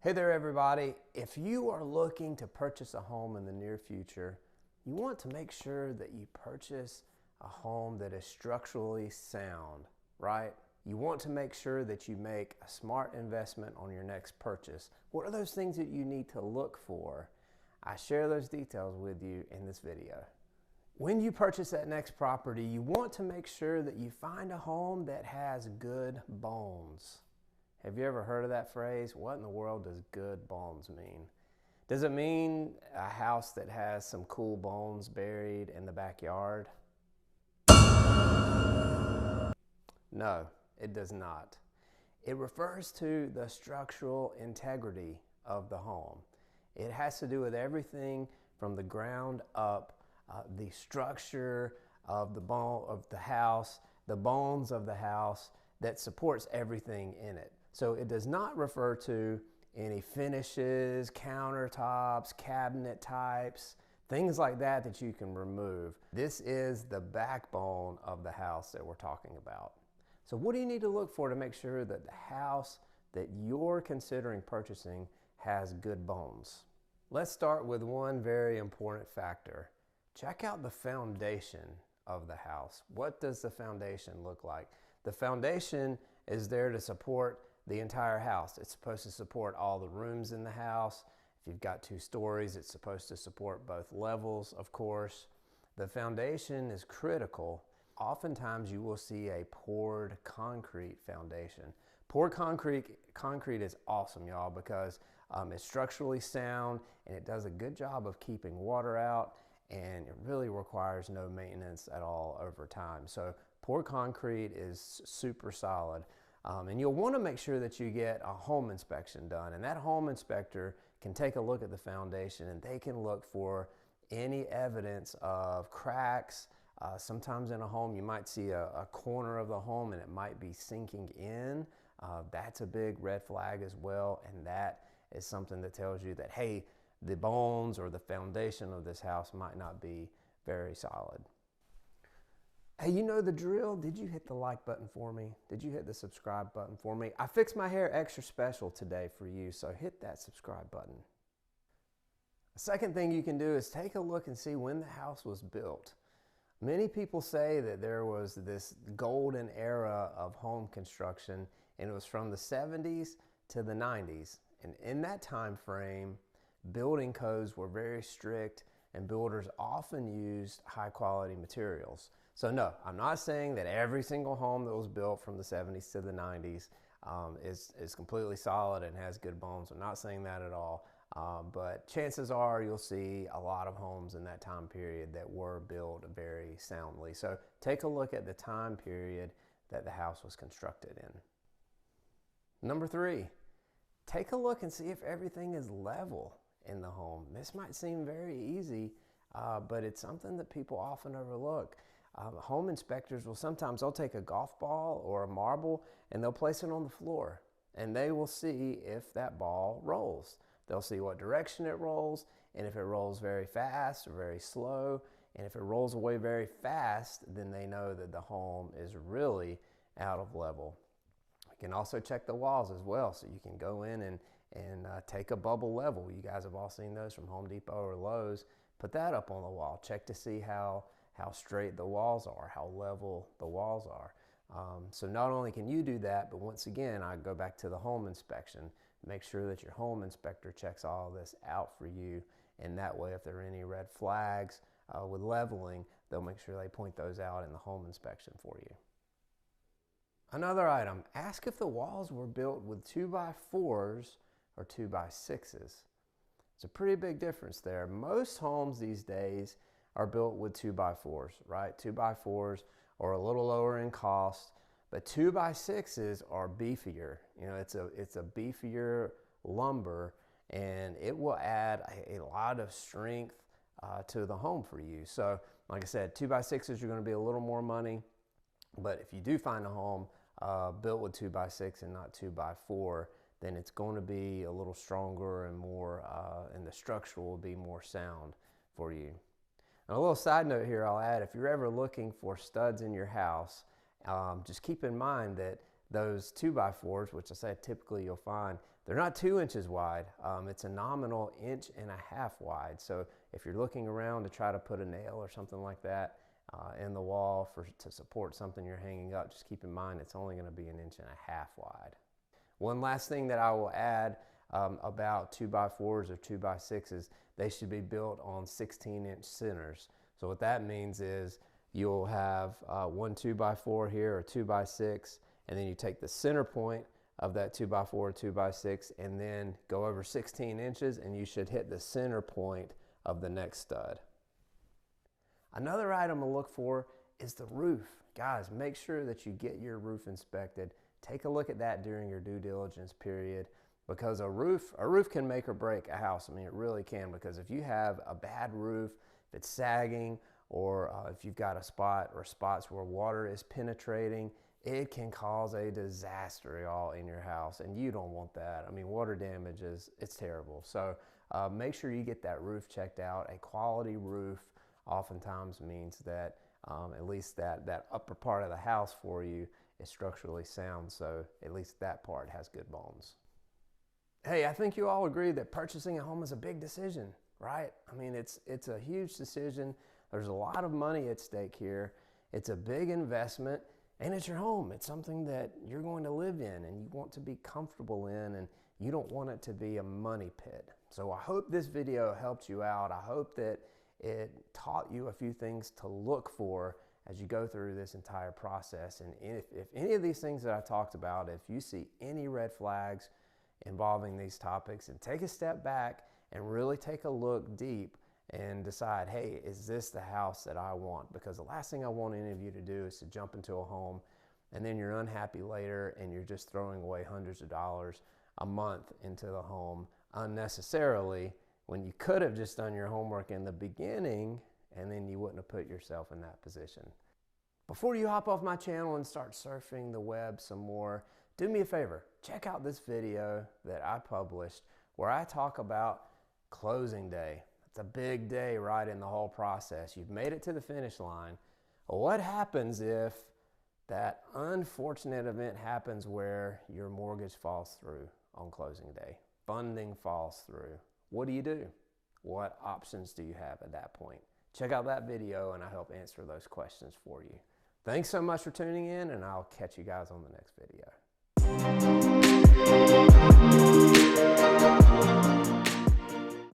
Hey there, everybody. If you are looking to purchase a home in the near future, you want to make sure that you purchase a home that is structurally sound, right? You want to make sure that you make a smart investment on your next purchase. What are those things that you need to look for? I share those details with you in this video. When you purchase that next property, you want to make sure that you find a home that has good bones. Have you ever heard of that phrase? What in the world does good bones mean? Does it mean a house that has some cool bones buried in the backyard? No, it does not. It refers to the structural integrity of the home. It has to do with everything from the ground up, the structure of the house, the bones of the house that supports everything in it. So it does not refer to any finishes, countertops, cabinet types, things like that that you can remove. This is the backbone of the house that we're talking about. So what do you need to look for to make sure that the house that you're considering purchasing has good bones? Let's start with one very important factor. Check out the foundation of the house. What does the foundation look like? The foundation is there to support the entire house. It's supposed to support all the rooms in the house. If you've got 2 stories, it's supposed to support both levels, of course. The foundation is critical. Oftentimes you will see a poured concrete foundation. Poured concrete is awesome, y'all, because it's structurally sound and it does a good job of keeping water out, and it really requires no maintenance at all over time. So poured concrete is super solid. And you'll want to make sure that you get a home inspection done, and that home inspector can take a look at the foundation and they can look for any evidence of cracks. Sometimes in a home you might see a corner of the home and it might be sinking in. That's a big red flag as well, and that is something that tells you that, hey, the bones or the foundation of this house might not be very solid. Hey, you know the drill. Did you hit the like button for me? Did you hit the subscribe button for me? I fixed my hair extra special today for you, so hit that subscribe button. The second thing you can do is take a look and see when the house was built. Many people say that there was this golden era of home construction, and it was from the 70s to the 90s. And in that time frame, building codes were very strict and builders often used high quality materials. So no, I'm not saying that every single home that was built from the 70s to the 90s is completely solid and has good bones. I'm not saying that at all. But chances are you'll see a lot of homes in that time period that were built very soundly. So take a look at the time period that the house was constructed in. Number 3, take a look and see if everything is level in the home. This might seem very easy, but it's something that people often overlook. Home inspectors will sometimes, they'll take a golf ball or a marble and they'll place it on the floor, and they will see if that ball rolls. They'll see what direction it rolls, and if it rolls very fast or very slow, and if it rolls away very fast, then they know that the home is really out of level. You can also check the walls as well, so you can go in and take a bubble level. You guys have all seen those from Home Depot or Lowe's. Put that up on the wall. Check to see how straight the walls are, how level the walls are. So not only can you do that, but once again, I go back to the home inspection. Make sure that your home inspector checks all this out for you, and that way if there are any red flags with leveling, they'll make sure they point those out in the home inspection for you. Another item, ask if the walls were built with 2x4s or 2x6s. It's a pretty big difference there. Most homes these days are built with 2x4s, right? 2x4s are a little lower in cost, but 2x6s are beefier. You know, it's a beefier lumber, and it will add a lot of strength to the home for you. So, like I said, 2x6s are going to be a little more money, but if you do find a home built with 2x6 and not 2x4, then it's going to be a little stronger and more, and the structure will be more sound for you. And a little side note here I'll add, if you're ever looking for studs in your house, just keep in mind that those 2x4s, which I said typically you'll find, They're not 2 inches wide. It's a nominal 1.5 inches wide. So if you're looking around to try to put a nail or something like that in the wall to support something you're hanging up, just keep in mind it's only going to be 1.5 inches wide. One last thing that I will add about 2x4s or 2x6s, they should be built on 16-inch centers. So what that means is you'll have one 2x4 here or 2x6, and then you take the center point of that 2x4 or 2x6 and then go over 16 inches, and you should hit the center point of the next stud. Another item to look for is the roof. Guys, make sure that you get your roof inspected. Take a look at that during your due diligence period, because a roof can make or break a house. I mean, it really can, because if you have a bad roof, if it's sagging, or if you've got a spot or spots where water is penetrating, it can cause a disaster all in your house, and you don't want that. I mean, water damage it's terrible. So make sure you get that roof checked out. A quality roof oftentimes means that at least that upper part of the house for you is structurally sound, so at least that part has good bones. Hey, I think you all agree that purchasing a home is a big decision, right? I mean, it's a huge decision. There's a lot of money at stake here. It's a big investment, and it's your home. It's something that you're going to live in and you want to be comfortable in, and you don't want it to be a money pit. So I hope this video helped you out. I hope that it taught you a few things to look for as you go through this entire process. And if any of these things that I talked about, if you see any red flags involving these topics, and take a step back and really take a look deep and decide, hey, is this the house that I want? Because the last thing I want any of you to do is to jump into a home and then you're unhappy later and you're just throwing away hundreds of dollars a month into the home unnecessarily, when you could have just done your homework in the beginning, and then you wouldn't have put yourself in that position. Before you hop off my channel and start surfing the web some more, do me a favor, check out this video that I published where I talk about closing day. It's a big day right in the whole process. You've made it to the finish line. What happens if that unfortunate event happens where your mortgage falls through on closing day? Funding falls through. What do you do? What options do you have at that point? Check out that video and I help answer those questions for you. Thanks so much for tuning in, and I'll catch you guys on the next video.